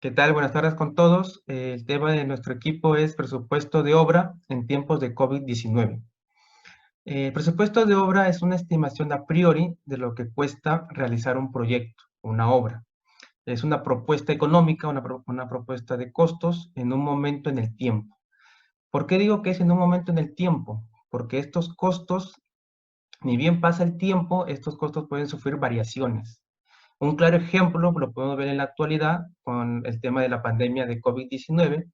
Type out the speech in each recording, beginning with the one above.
¿Qué tal? Buenas tardes con todos. El tema de nuestro equipo es presupuesto de obra en tiempos de COVID-19. El presupuesto de obra es una estimación a priori de lo que cuesta realizar un proyecto, una obra. Es una propuesta económica, una propuesta de costos en un momento en el tiempo. ¿Por qué digo que es en un momento en el tiempo? Porque estos costos, ni bien pasa el tiempo, estos costos pueden sufrir variaciones. Un claro ejemplo lo podemos ver en la actualidad con el tema de la pandemia de COVID-19,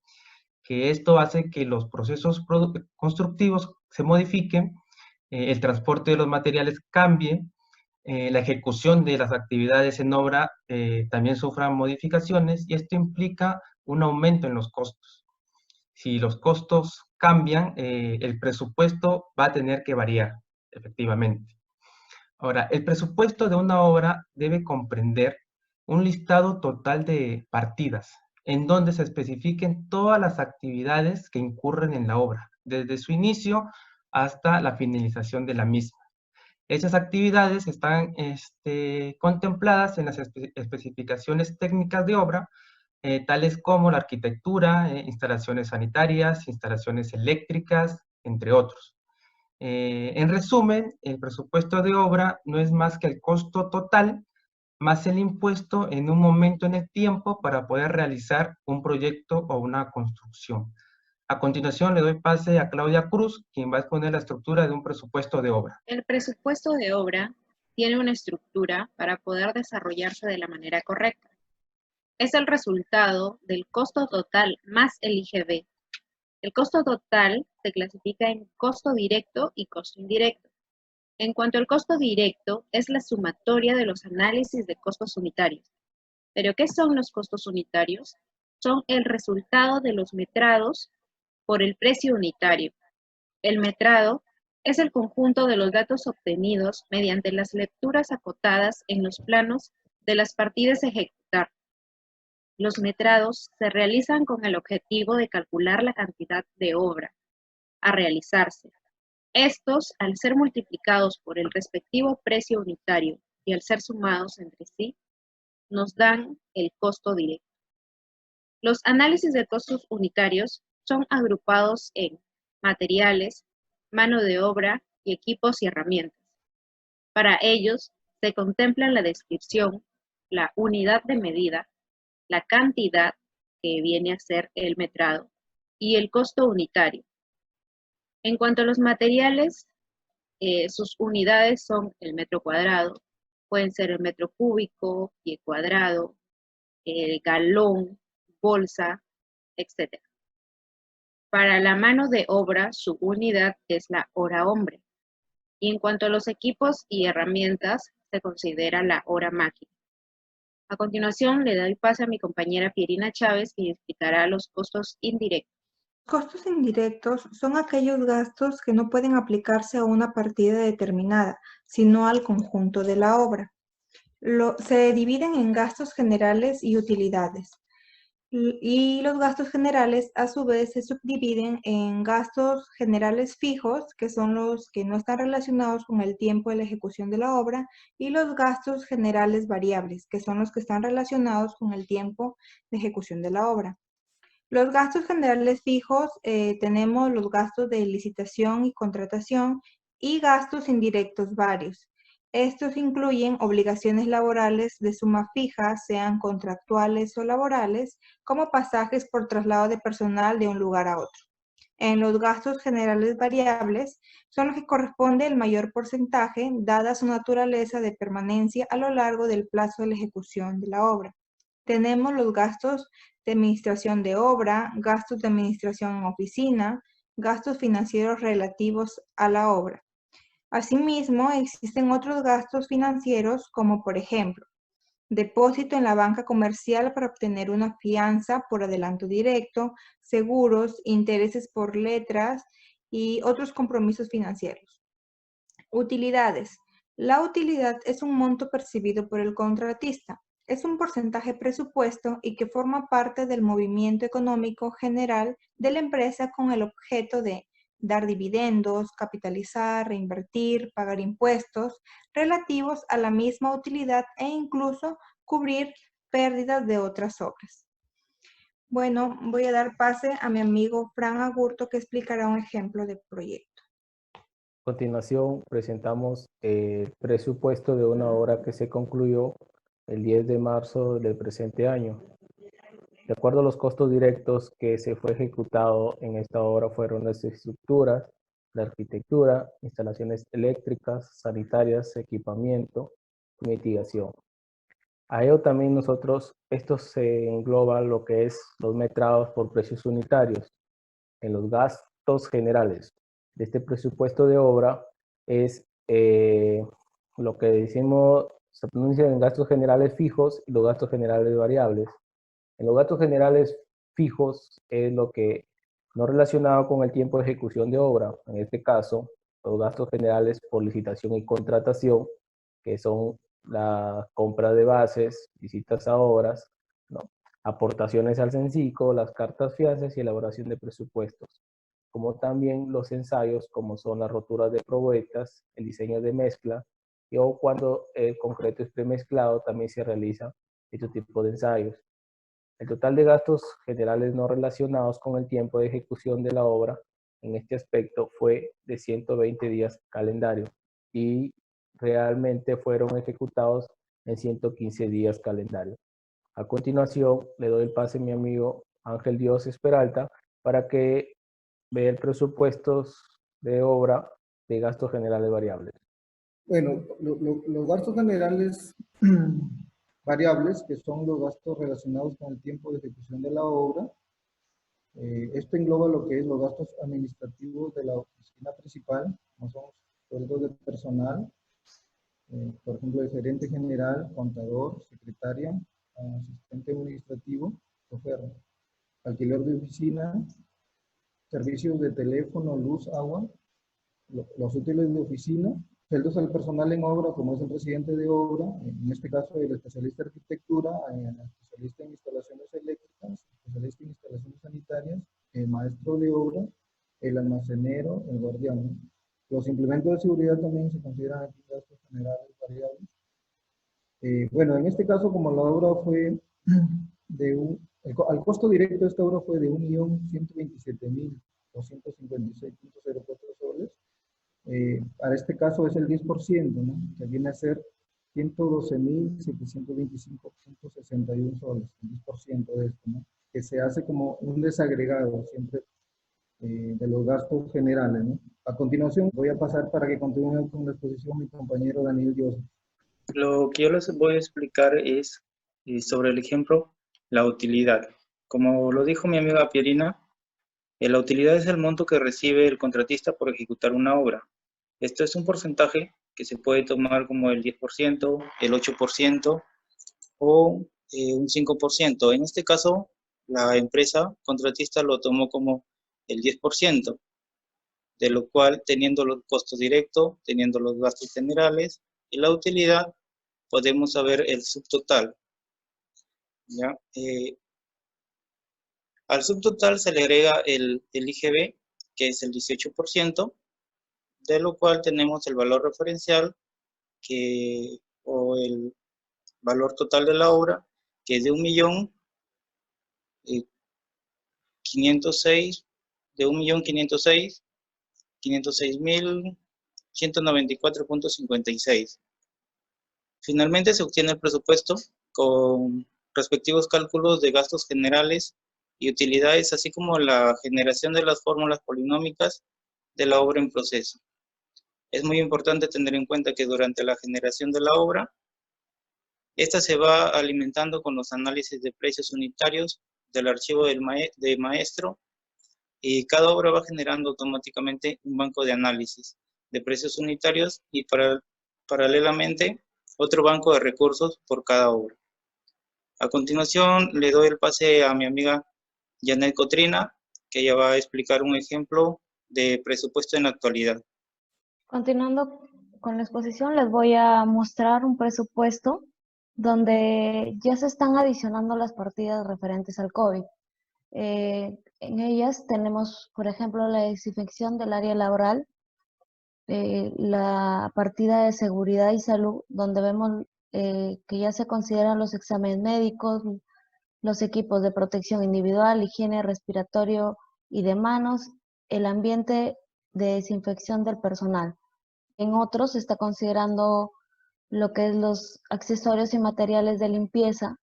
que esto hace que los procesos constructivos se modifiquen, el transporte de los materiales cambie, la ejecución de las actividades en obra también sufra modificaciones y esto implica un aumento en los costos. Si los costos cambian, el presupuesto va a tener que variar, efectivamente. Ahora, el presupuesto de una obra debe comprender un listado total de partidas, en donde se especifiquen todas las actividades que incurren en la obra, desde su inicio hasta la finalización de la misma. Esas actividades están contempladas en las especificaciones técnicas de obra, tales como la arquitectura, instalaciones sanitarias, instalaciones eléctricas, entre otros. En resumen, el presupuesto de obra no es más que el costo total más el impuesto en un momento en el tiempo para poder realizar un proyecto o una construcción. A continuación le doy pase a Claudia Cruz, quien va a exponer la estructura de un presupuesto de obra. El presupuesto de obra tiene una estructura para poder desarrollarse de la manera correcta. Es el resultado del costo total más el IGB. El costo total se clasifica en costo directo y costo indirecto. En cuanto al costo directo, es la sumatoria de los análisis de costos unitarios. ¿Pero qué son los costos unitarios? Son el resultado de los metrados por el precio unitario. El metrado es el conjunto de los datos obtenidos mediante las lecturas acotadas en los planos de las partidas a ejecutar. Los metrados se realizan con el objetivo de calcular la cantidad de obra a realizarse. Estos, al ser multiplicados por el respectivo precio unitario y al ser sumados entre sí, nos dan el costo directo. Los análisis de costos unitarios son agrupados en materiales, mano de obra y equipos y herramientas. Para ellos se contempla la descripción, la unidad de medida, la cantidad, que viene a ser el metrado, y el costo unitario. En cuanto a los materiales, sus unidades son el metro cuadrado, pueden ser el metro cúbico, pie cuadrado, el galón, bolsa, etc. Para la mano de obra, su unidad es la hora hombre. Y en cuanto a los equipos y herramientas, se considera la hora máquina. A continuación, le doy pase a mi compañera Pierina Chávez, quien explicará los costos indirectos. Costos indirectos son aquellos gastos que no pueden aplicarse a una partida determinada, sino al conjunto de la obra. Se dividen en gastos generales y utilidades. Y los gastos generales, a su vez, se subdividen en gastos generales fijos, que son los que no están relacionados con el tiempo de la ejecución de la obra, y los gastos generales variables, que son los que están relacionados con el tiempo de ejecución de la obra. Los gastos generales fijos, tenemos los gastos de licitación y contratación y gastos indirectos varios. Estos incluyen obligaciones laborales de suma fija, sean contractuales o laborales, como pasajes por traslado de personal de un lugar a otro. En los gastos generales variables son los que corresponde el mayor porcentaje, dada su naturaleza de permanencia a lo largo del plazo de la ejecución de la obra. Tenemos los gastos de administración de obra, gastos de administración en oficina, gastos financieros relativos a la obra. Asimismo, existen otros gastos financieros como, por ejemplo, depósito en la banca comercial para obtener una fianza por adelanto directo, seguros, intereses por letras y otros compromisos financieros. Utilidades. La utilidad es un monto percibido por el contratista. Es un porcentaje presupuesto y que forma parte del movimiento económico general de la empresa con el objeto de dar dividendos, capitalizar, reinvertir, pagar impuestos relativos a la misma utilidad e incluso cubrir pérdidas de otras obras. Bueno, voy a dar pase a mi amigo Fran Agurto, que explicará un ejemplo de proyecto. A continuación, presentamos el presupuesto de una obra que se concluyó el 10 de marzo del presente año. De acuerdo a los costos directos que se fue ejecutado en esta obra fueron las estructuras, la arquitectura, instalaciones eléctricas, sanitarias, equipamiento y mitigación. A ello también esto se engloba lo que es los metrados por precios unitarios. En los gastos generales de este presupuesto de obra es lo que decimos, se pronuncia en gastos generales fijos y los gastos generales variables. En los gastos generales fijos es lo que no relacionado con el tiempo de ejecución de obra. En este caso, los gastos generales por licitación y contratación, que son la compra de bases, visitas a obras, ¿no? Aportaciones al CENCICO, las cartas fianzas y elaboración de presupuestos, como también los ensayos, como son las roturas de probetas, el diseño de mezcla, o cuando el concreto es premezclado, también se realiza este tipo de ensayos. El total de gastos generales no relacionados con el tiempo de ejecución de la obra en este aspecto fue de 120 días calendario y realmente fueron ejecutados en 115 días calendario. A continuación, le doy el pase a mi amigo Ángel Dioses Peralta para que vea el presupuesto de obra de gastos generales variables. Bueno, los gastos generales variables, que son los gastos relacionados con el tiempo de ejecución de la obra, esto engloba lo que es los gastos administrativos de la oficina principal, como son sueldos de personal, por ejemplo, el gerente general, contador, secretaria, asistente administrativo, chofer, alquiler de oficina, servicios de teléfono, luz, agua, los útiles de oficina, sueldos al personal en obra, como es el residente de obra, en este caso el especialista en arquitectura, el especialista en instalaciones eléctricas, especialista en instalaciones sanitarias, el maestro de obra, el almacenero, el guardián. Los implementos de seguridad también se consideran aquí gastos generales variables. Bueno, en este caso, como la obra fue al costo directo de esta obra fue de 1.127.256.04 soles. Para este caso es el 10%, ¿no? Que viene a ser 112.725.61 soles, el 10% de esto, ¿no? Que se hace como un desagregado siempre de los gastos generales, ¿no? A continuación voy a pasar para que continúe con la exposición mi compañero Daniel Dios. Lo que yo les voy a explicar es sobre el ejemplo, la utilidad. Como lo dijo mi amiga Pierina, la utilidad es el monto que recibe el contratista por ejecutar una obra. Esto es un porcentaje que se puede tomar como el 10%, el 8% o un 5%. En este caso, la empresa contratista lo tomó como el 10%, de lo cual, teniendo los costos directos, teniendo los gastos generales y la utilidad, podemos saber el subtotal. ¿Ya? Al subtotal se le agrega el IGB, que es el 18%, de lo cual tenemos el valor referencial o el valor total de la obra, que es de 1.506.194.56. Finalmente se obtiene el presupuesto con respectivos cálculos de gastos generales y utilidades, así como la generación de las fórmulas polinómicas de la obra en proceso. Es muy importante tener en cuenta que durante la generación de la obra, esta se va alimentando con los análisis de precios unitarios del archivo de maestro, y cada obra va generando automáticamente un banco de análisis de precios unitarios y paralelamente otro banco de recursos por cada obra. A continuación le doy el pase a mi amiga Janet Cotrina, que ella va a explicar un ejemplo de presupuesto en la actualidad. Continuando con la exposición, les voy a mostrar un presupuesto donde ya se están adicionando las partidas referentes al COVID. En ellas tenemos, por ejemplo, la desinfección del área laboral, la partida de seguridad y salud, donde vemos que ya se consideran los exámenes médicos, los equipos de protección individual, higiene respiratorio y de manos, el ambiente de desinfección del personal. En otros se está considerando lo que es los accesorios y materiales de limpieza,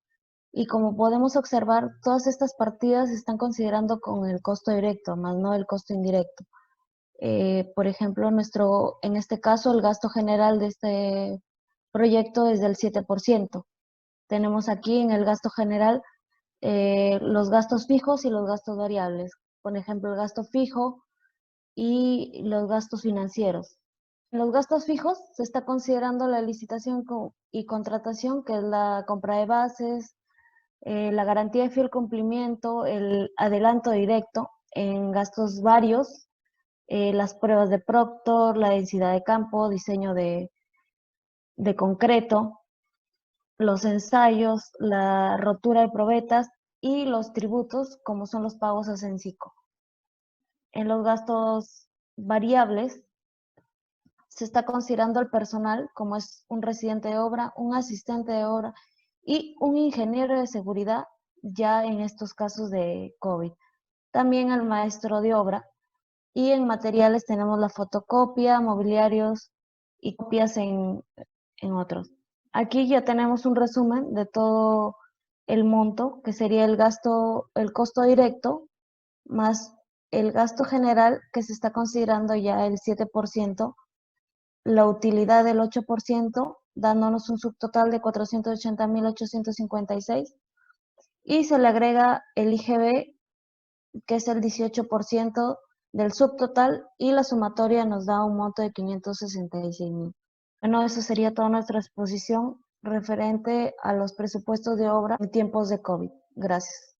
y como podemos observar, todas estas partidas se están considerando con el costo directo, más no el costo indirecto. Por ejemplo, en este caso, el gasto general de este proyecto es del 7%. Tenemos aquí en el gasto general los gastos fijos y los gastos variables. Por ejemplo, el gasto fijo y los gastos financieros. En los gastos fijos se está considerando la licitación y contratación, que es la compra de bases, la garantía de fiel cumplimiento, el adelanto directo en gastos varios, las pruebas de Proctor, la densidad de campo, diseño de concreto, los ensayos, la rotura de probetas y los tributos, como son los pagos a Censico. En los gastos variables se está considerando el personal, como es un residente de obra, un asistente de obra y un ingeniero de seguridad, ya en estos casos de COVID. También el maestro de obra. Y en materiales tenemos la fotocopia, mobiliarios y copias en otros. Aquí ya tenemos un resumen de todo el monto, que sería el costo directo, más el gasto general, que se está considerando ya el 7%, la utilidad del 8%, dándonos un subtotal de 480.856, y se le agrega el IGB, que es el 18% del subtotal, y la sumatoria nos da un monto de 566.000. Bueno, eso sería toda nuestra exposición referente a los presupuestos de obra en tiempos de COVID. Gracias.